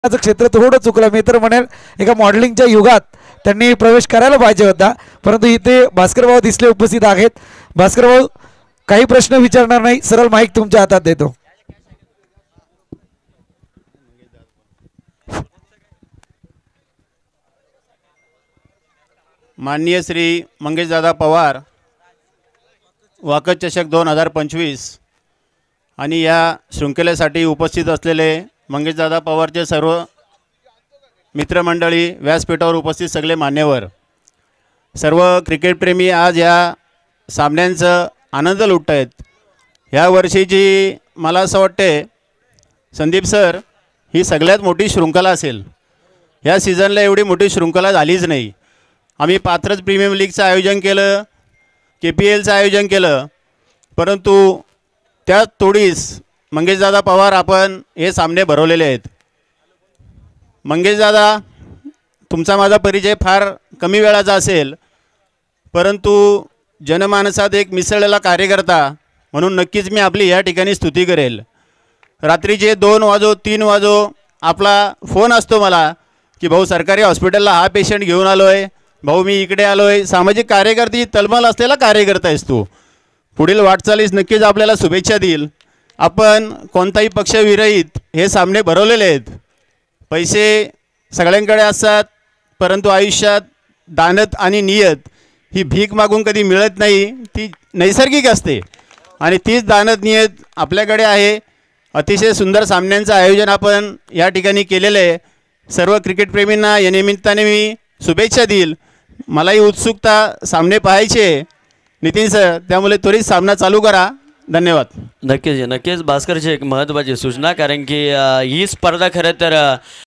क्षेत्र थोडं चुकलं. मी तर म्हणेल एका मॉडेलिंगच्या युगात त्यांनी प्रवेश करायला पाहिजे होता, परंतु इथे भास्कर भाऊ दिसले उपस्थित आहेत. भास्कर भाऊ काही प्रश्न विचारणार नाही, सरळ माईक तुमच्या हातात देतो. माननीय श्री मंगेशदादा पवार वाकद चषक 2025 आणि या शृंखलेसाठी उपस्थित असलेले मंगेशदादा पवारचे सर्व मित्रमंडळी, व्यासपीठावर उपस्थित सगळे मान्यवर, सर्व क्रिकेटप्रेमी आज या सामन्यांचा आनंद लुटत आहेत. ह्या वर्षीची मला असं वाटते संदीप सर ही सगळ्यात मोठी शृंखला असेल. ह्या सीझनला एवढी मोठी शृंखला झालीच नाही. आम्ही पात्रच प्रीमियम लीगचं आयोजन केलं, KPLचं आयोजन केलं, परंतु त्या तोडीस मंगेशदादा पवार आपण हे सामने भरवलेले आहेत. मंगेशदादा, तुमचा माझा परिचय फार कमी वेळाचा असेल, परंतु जनमानसात एक मिसळलेला कार्यकर्ता म्हणून नक्कीच मी आपली या ठिकाणी स्तुती करेल. रात्रीचे 2 वाजो 3 वाजो आपला फोन असतो मला की भाऊ सरकारी हॉस्पिटलला हा पेशंट घेऊन आलो आहे, भाऊ मी इकडे आलो आहे. सामाजिक कार्यकर्ती तळमळ असलेला कार्यकर्ता आहेस तू. पुढील वाटचालीस नक्कीच आपल्याला शुभेच्छा देईल. आपण कोणताही पक्षविरहित हे सामने भरवलेले आहेत. पैसे सगळ्यांकडे असतात, परंतु आयुष्यात दानत आणि नियत ही भीक मागून कधी मिळत नाही, ती नैसर्गिक असते आणि तीच दानत नियत आपल्याकडे आहे. अतिशय सुंदर सामन्यांचं आयोजन आपण या ठिकाणी केलेलं आहे. सर्व क्रिकेटप्रेमींना या निमित्ताने मी शुभेच्छा देईल. मलाही उत्सुकता सामने पाहायचे नितीन सर, त्यामुळे त्वरित सामना चालू करा. धन्यवाद. नक्कीच भास्करची एक महत्त्वाची सूचना, कारण की ही स्पर्धा खरं तर